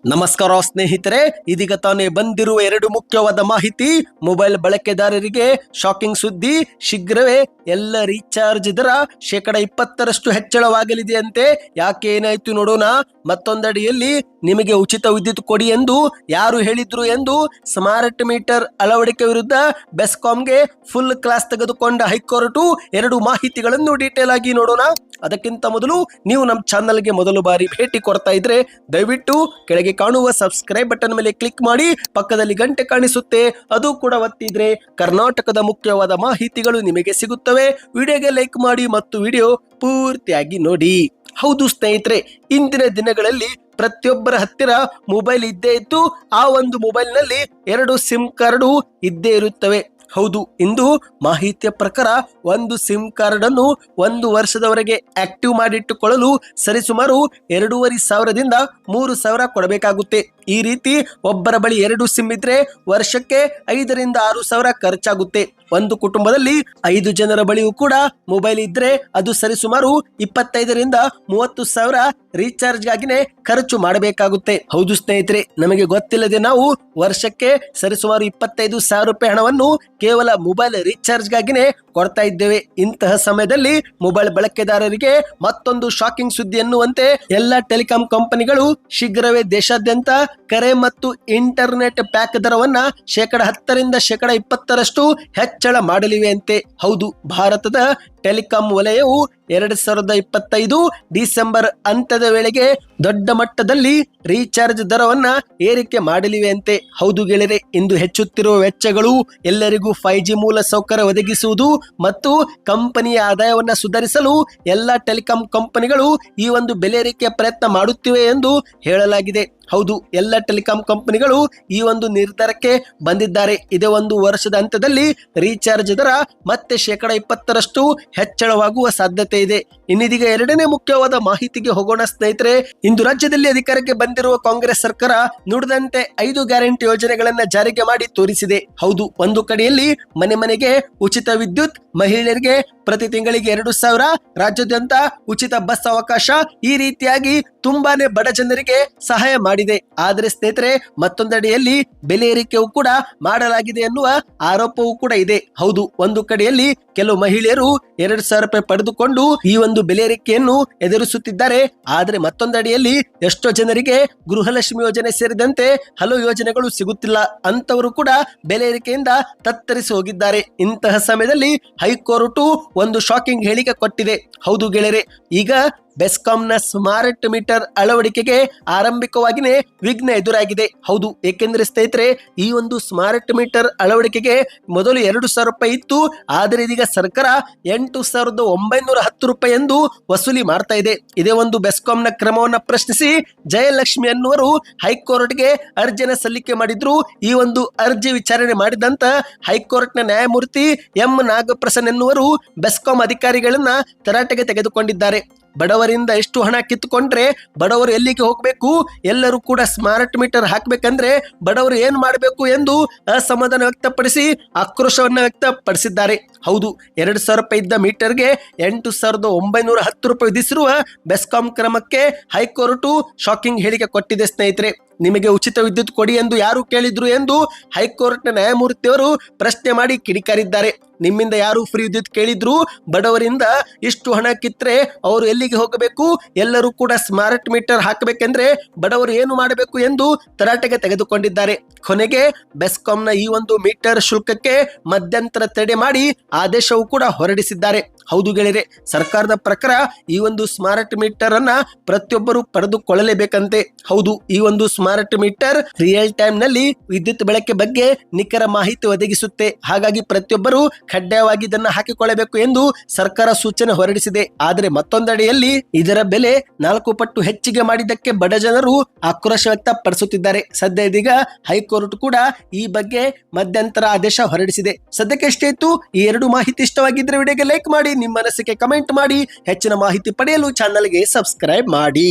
ನಮಸ್ಕಾರ ಸ್ನೇಹಿತರೆ, ಇದೀಗ ತಾನೇ ಬಂದಿರುವ ಎರಡು ಮುಖ್ಯವಾದ ಮಾಹಿತಿ. ಮೊಬೈಲ್ ಬಳಕೆದಾರರಿಗೆ ಶಾಕಿಂಗ್ ಸುದ್ದಿ. ಶೀಘ್ರವೇ ಎಲ್ಲ ರೀಚಾರ್ಜ್ ದರ 20% ಹೆಚ್ಚಳವಾಗಲಿದೆಯಂತೆ. ಯಾಕೆ, ಏನಾಯ್ತು ನೋಡೋಣ. ಮತ್ತೊಂದಡಿಯಲ್ಲಿ ನಿಮಗೆ ಉಚಿತ ವಿದ್ಯುತ್ ಕೊಡಿ ಎಂದು ಯಾರು ಹೇಳಿದ್ರು ಎಂದು ಸ್ಮಾರ್ಟ್ ಮೀಟರ್ ಅಳವಡಿಕೆ ವಿರುದ್ಧ ಬೆಸ್ಕಾಂಗೆ ಫುಲ್ ಕ್ಲಾಸ್ ತೆಗೆದುಕೊಂಡ ಹೈಕೋರ್ಟ್. ಎರಡು ಮಾಹಿತಿಗಳನ್ನು ಡೀಟೇಲ್ ಆಗಿ ನೋಡೋಣ. ಅದಕ್ಕಿಂತ ಮೊದಲು ನೀವು ನಮ್ಮ ಚಾನಲ್ಗೆ ಮೊದಲು ಬಾರಿ ಭೇಟಿ ಕೊಡ್ತಾ ಇದ್ರೆ ದಯವಿಟ್ಟು ಕೆಳಗೆ ಕಾಣುವ ಸಬ್ಸ್ಕ್ರೈಬ್ ಬಟನ್ ಮೇಲೆ ಕ್ಲಿಕ್ ಮಾಡಿ, ಪಕ್ಕದಲ್ಲಿ ಗಂಟೆ ಕಾಣಿಸುತ್ತೆ ಅದು ಕೂಡ ಒತ್ತಿದ್ರೆ ಕರ್ನಾಟಕದ ಮುಖ್ಯವಾದ ಮಾಹಿತಿಗಳು ನಿಮಗೆ ಸಿಗುತ್ತವೆ. ವಿಡಿಯೋಗೆ ಲೈಕ್ ಮಾಡಿ ಮತ್ತು ವಿಡಿಯೋ ಪೂರ್ತಿಯಾಗಿ ನೋಡಿ. ಹೌದು ಸ್ನೇಹಿತರೆ, ಇಂದಿನ ದಿನಗಳಲ್ಲಿ ಪ್ರತಿಯೊಬ್ಬರ ಹತ್ತಿರ ಮೊಬೈಲ್ ಇದ್ದೇ ಇದ್ದು ಆ ಒಂದು ಮೊಬೈಲ್ ನಲ್ಲಿ 2 ಸಿಮ್ ಕಾರ್ಡು ಇದ್ದೇ ಇರುತ್ತವೆ. ಹೌದು, ಇಂದು ಮಾಹಿತಿಯ ಪ್ರಕಾರ ಒಂದು ಸಿಮ್ ಕಾರ್ಡ್ ಅನ್ನು 1 ವರ್ಷದವರೆಗೆ ಆಕ್ಟಿವ್ ಮಾಡಿಟ್ಟುಕೊಳ್ಳಲು ಸರಿಸುಮಾರು 2,500ದಿಂದ 3,000 ಕೊಡಬೇಕಾಗುತ್ತೆ. ಈ ರೀತಿ ಒಬ್ಬರ ಬಳಿ 2 ಸಿಮ್ ಇದ್ರೆ ವರ್ಷಕ್ಕೆ 5ರಿಂದ 6,000 ಖರ್ಚಾಗುತ್ತೆ. ಒಂದು ಕುಟುಂಬದಲ್ಲಿ 5 ಜನರ ಬಳಿಯೂ ಕೂಡ ಮೊಬೈಲ್ ಇದ್ರೆ ಅದು ಸರಿಸುಮಾರು 25ರಿಂದ 30,000 ರೀಚಾರ್ಜ್ ಗಾಗಿನೇ ಖರ್ಚು ಮಾಡಬೇಕಾಗುತ್ತೆ. ಹೌದು ಸ್ನೇಹಿತರೆ, ನಮಗೆ ಗೊತ್ತಿಲ್ಲದೆ ನಾವು ವರ್ಷಕ್ಕೆ ಸರಿಸುಮಾರು 25,000 ರೂಪಾಯಿ ಹಣವನ್ನು ಕೇವಲ ಮೊಬೈಲ್ ರೀಚಾರ್ಜ್ ಗಾಗಿನೇ ಕೊಡ್ತಾ ಇದ್ದೇವೆ. ಇಂತಹ ಸಮಯದಲ್ಲಿ ಮೊಬೈಲ್ ಬಳಕೆದಾರರಿಗೆ ಮತ್ತೊಂದು ಶಾಕಿಂಗ್ ಸುದ್ದಿ ಎನ್ನುವಂತೆ ಎಲ್ಲ ಟೆಲಿಕಾಂ ಕಂಪನಿಗಳು ಶೀಘ್ರವೇ ದೇಶಾದ್ಯಂತ ಕರೆ ಮತ್ತು ಇಂಟರ್ನೆಟ್ ಪ್ಯಾಕ್ ದರವನ್ನ 10% 20% ಹೆಚ್ಚಳ ಮಾಡಲಿವೆ ಅಂತೆ. ಹೌದು, ಭಾರತದ ಟೆಲಿಕಾಂ ವಲಯವು 2025 ಡಿಸೆಂಬರ್ ಅಂತ್ಯದ ವೇಳೆಗೆ ದೊಡ್ಡ ಮಟ್ಟದಲ್ಲಿ ರೀಚಾರ್ಜ್ ದರವನ್ನ ಏರಿಕೆ ಮಾಡಲಿವೆ ಅಂತೆ. ಹೌದು ಗೆಳೆಯರೆ, ಇಂದು ಹೆಚ್ಚುತ್ತಿರುವ ವೆಚ್ಚಗಳು, ಎಲ್ಲರಿಗೂ 5G ಮೂಲ ಸೌಕರ್ಯ ಒದಗಿಸುವುದು ಮತ್ತು ಕಂಪನಿಯ ಆದಾಯವನ್ನ ಸುಧಾರಿಸಲು ಎಲ್ಲ ಟೆಲಿಕಾಂ ಕಂಪನಿಗಳು ಈ ಒಂದು ಬೆಲೆ ಏರಿಕೆಯ ಪ್ರಯತ್ನ ಮಾಡುತ್ತಿವೆ ಎಂದು ಹೇಳಲಾಗಿದೆ. ಹೌದು, ಎಲ್ಲ ಟೆಲಿಕಾಂ ಕಂಪನಿಗಳು ಈ ಒಂದು ನಿರ್ಧಾರಕ್ಕೆ ಬಂದಿದ್ದಾರೆ. ಇದೇ ಒಂದು ವರ್ಷದ ಹಂತದಲ್ಲಿ ರೀಚಾರ್ಜ್ ದರ ಮತ್ತೆ 20% ಹೆಚ್ಚಳವಾಗುವ ಸಾಧ್ಯತೆ ಇದೆ. ಇನ್ನಿದೀಗ ಎರಡನೇ ಮುಖ್ಯವಾದ ಮಾಹಿತಿಗೆ ಹೋಗೋಣ ಸ್ನೇಹಿತರೆ. ಇಂದು ರಾಜ್ಯದಲ್ಲಿ ಅಧಿಕಾರಕ್ಕೆ ಬಂದಿರುವ ಕಾಂಗ್ರೆಸ್ ಸರ್ಕಾರ ನುಡಿದಂತೆ 5 ಗ್ಯಾರಂಟಿ ಯೋಜನೆಗಳನ್ನ ಜಾರಿಗೆ ಮಾಡಿ ತೋರಿಸಿದೆ. ಹೌದು, ಒಂದು ಕಡೆಯಲ್ಲಿ ಮನೆ ಮನೆಗೆ ಉಚಿತ ವಿದ್ಯುತ್, ಮಹಿಳೆಯರಿಗೆ ಪ್ರತಿ ತಿಂಗಳಿಗೆ 2,000, ರಾಜ್ಯಾದ್ಯಂತ ಉಚಿತ ಬಸ್ ಅವಕಾಶ, ಈ ರೀತಿಯಾಗಿ ತುಂಬಾನೇ ಬಡ ಜನರಿಗೆ ಸಹಾಯ ಮಾಡಿದೆ. ಆದರೆ ಸ್ನೇಹಿತರೆ, ಮತ್ತೊಂದೆಡೆಯಲ್ಲಿ ಬೆಲೆ ಏರಿಕೆಯೂ ಕೂಡ ಮಾಡಲಾಗಿದೆ ಎನ್ನುವ ಆರೋಪವೂ ಕೂಡ ಇದೆ. ಹೌದು, ಒಂದು ಕಡೆಯಲ್ಲಿ ಕೆಲವು ಮಹಿಳೆಯರು 2,000 ರೂಪಾಯಿ ಪಡೆದುಕೊಂಡು ಈ ಒಂದು ಬೆಲೆ ಏರಿಕೆಯನ್ನು ಎದುರಿಸುತ್ತಿದ್ದಾರೆ. ಆದರೆ ಮತ್ತೊಂದೆಡೆಯಲ್ಲಿ ಎಷ್ಟೋ ಜನರಿಗೆ ಗೃಹಲಕ್ಷ್ಮಿ ಯೋಜನೆ ಸೇರಿದಂತೆ ಹಲವು ಯೋಜನೆಗಳು ಸಿಗುತ್ತಿಲ್ಲ. ಅಂತವರು ಕೂಡ ಬೆಲೆ ಏರಿಕೆಯಿಂದ ತತ್ತರಿಸಿ ಹೋಗಿದ್ದಾರೆ. ಇಂತಹ ಸಮಯದಲ್ಲಿ ಹೈಕೋರ್ಟ್ ಒಂದು ಶಾಕಿಂಗ್ ಹೇಳಿಕೆ ಕೊಟ್ಟಿದೆ. ಹೌದು ಗೆಳೆಯರೆ, ಈಗ ಬೆಸ್ಕಾಂನ ಸ್ಮಾರ್ಟ್ ಮೀಟರ್ ಅಳವಡಿಕೆಗೆ ಆರಂಭಿಕವಾಗಿಯೇ ವಿಘ್ನ ಎದುರಾಗಿದೆ. ಹೌದು, ಏಕೆಂದ್ರೆ ಸ್ನೇಹಿತರೆ, ಈ ಒಂದು ಸ್ಮಾರ್ಟ್ ಮೀಟರ್ ಅಳವಡಿಕೆಗೆ ಮೊದಲು 2,000 ರೂಪಾಯಿ ಇತ್ತು. ಆದರೆ ಇದೀಗ ಸರ್ಕಾರ 8,910 ರೂಪಾಯಿ ಎಂದು ವಸೂಲಿ ಮಾಡ್ತಾ ಇದೆ. ಇದೇ ಒಂದು ಬೆಸ್ಕಾಂನ ಕ್ರಮವನ್ನ ಪ್ರಶ್ನಿಸಿ ಜಯಲಕ್ಷ್ಮಿ ಅನ್ನುವರು ಹೈಕೋರ್ಟ್ಗೆ ಅರ್ಜಿಯನ್ನು ಸಲ್ಲಿಕೆ ಮಾಡಿದ್ರು. ಈ ಒಂದು ಅರ್ಜಿ ವಿಚಾರಣೆ ಮಾಡಿದಂತ ಹೈಕೋರ್ಟ್ನ ನ್ಯಾಯಮೂರ್ತಿ ಎಂ ನಾಗಪ್ರಸನ್ನ ಎನ್ನುವರು ಬೆಸ್ಕಾಂ ಅಧಿಕಾರಿಗಳನ್ನ ತರಾಟೆಗೆ ತೆಗೆದುಕೊಂಡಿದ್ದಾರೆ. ಬಡವರಿಂದ ಎಷ್ಟು ಹಣ ಕಿತ್ತುಕೊಂಡ್ರೆ ಬಡವರು ಎಲ್ಲಿಗೆ ಹೋಗಬೇಕು, ಎಲ್ಲರೂ ಕೂಡ ಸ್ಮಾರ್ಟ್ ಮೀಟರ್ ಹಾಕಬೇಕಂದ್ರೆ ಬಡವರು ಏನ್ ಮಾಡಬೇಕು ಎಂದು ಅಸಮಾಧಾನ ವ್ಯಕ್ತಪಡಿಸಿ ಆಕ್ರೋಶವನ್ನ ವ್ಯಕ್ತಪಡಿಸಿದ್ದಾರೆ. ಹೌದು, 2,000 ರೂಪಾಯಿ ಇದ್ದ ಮೀಟರ್ಗೆ 8,910 ರೂಪಾಯಿ ವಿಧಿಸಿರುವ ಬೆಸ್ಕಾಂ ಕ್ರಮಕ್ಕೆ ಹೈಕೋರ್ಟ್ ಶಾಕಿಂಗ್ ಹೇಳಿಕೆ ಕೊಟ್ಟಿದೆ. ಸ್ನೇಹಿತರೆ, ನಿಮಗೆ ಉಚಿತ ವಿದ್ಯುತ್ ಕೊಡಿ ಎಂದು ಯಾರು ಕೇಳಿದ್ರು ಎಂದು ಹೈಕೋರ್ಟ್ನ ನ್ಯಾಯಮೂರ್ತಿಯವರು ಪ್ರಶ್ನೆ ಮಾಡಿ ಕಿಡಿಕಾರಿದ್ದಾರೆ. ನಿಮ್ಮಿಂದ ಯಾರು ಫ್ರೀ ವಿದ್ಯುತ್ ಕೇಳಿದ್ರು? ಬಡವರಿಂದ ಇಷ್ಟು ಹಣ ಕಿತ್ತರೆ ಅವರು ಎಲ್ಲಿಗೆ ಹೋಗಬೇಕು? ಎಲ್ಲರೂ ಕೂಡ ಸ್ಮಾರ್ಟ್ ಮೀಟರ್ ಹಾಕಬೇಕೆಂದ್ರೆ ಬಡವರು ಏನು ಮಾಡಬೇಕು ಎಂದು ತರಾಟೆಗೆ ತೆಗೆದುಕೊಂಡಿದ್ದಾರೆ. ಕೊನೆಗೆ ಬೆಸ್ಕಾಂನ ಈ ಒಂದು ಮೀಟರ್ ಶುಲ್ಕಕ್ಕೆ ಮಧ್ಯಂತರ ತಡೆ ಮಾಡಿ ಆದೇಶವೂ ಕೂಡ ಹೊರಡಿಸಿದ್ದಾರೆ. ಹೌದು ಗೆಳೆಯರೆ, ಸರ್ಕಾರದ ಪ್ರಕಾರ ಈ ಒಂದು ಸ್ಮಾರ್ಟ್ ಮೀಟರ್ ಅನ್ನ ಪ್ರತಿಯೊಬ್ಬರು ಪಡೆದುಕೊಳ್ಳಲೇಬೇಕಂತೆ. ಹೌದು, ಈ ಒಂದು ಸ್ಮಾರ್ಟ್ ಮೀಟರ್ ರಿಯಲ್ ಟೈಮ್ ನಲ್ಲಿ ವಿದ್ಯುತ್ ಬಳಕೆ ಬಗ್ಗೆ ನಿಖರ ಮಾಹಿತಿ ಒದಗಿಸುತ್ತೆ. ಹಾಗಾಗಿ ಪ್ರತಿಯೊಬ್ಬರು ಕಡ್ಡಾಯವಾಗಿ ಇದನ್ನ ಹಾಕಿಕೊಳ್ಳಬೇಕು ಎಂದು ಸರ್ಕಾರ ಸೂಚನೆ ಹೊರಡಿಸಿದೆ. ಆದರೆ ಮತ್ತೊಂದೆಡೆಯಲ್ಲಿ ಇದರ ಬೆಲೆ 4 ಪಟ್ಟು ಹೆಚ್ಚಿಗೆ ಮಾಡಿದ್ದಕ್ಕೆ ಬಡ ಜನರು ಆಕ್ರೋಶ ವ್ಯಕ್ತಪಡಿಸುತ್ತಿದ್ದಾರೆ. ಸದ್ಯ ಇದೀಗ ಹೈಕೋರ್ಟ್ ಕೂಡ ಈ ಬಗ್ಗೆ ಮಧ್ಯಂತರ ಆದೇಶ ಹೊರಡಿಸಿದೆ. ಸದ್ಯಕ್ಕೆ ಎಷ್ಟೇ ಇತ್ತು. ಈ ಎರಡು ಮಾಹಿತಿ ಇಷ್ಟವಾಗಿದ್ರೆ ವಿಡಿಯೋಗೆ ಲೈಕ್ ಮಾಡಿ, ನಿಮ್ಮ ಮನಸ್ಸಿಗೆ ಕಮೆಂಟ್ ಮಾಡಿ, ಹೆಚ್ಚಿನ ಮಾಹಿತಿ ಪಡೆಯಲು ಚಾನಲ್ಗೆ ಸಬ್ಸ್ಕ್ರೈಬ್ ಮಾಡಿ.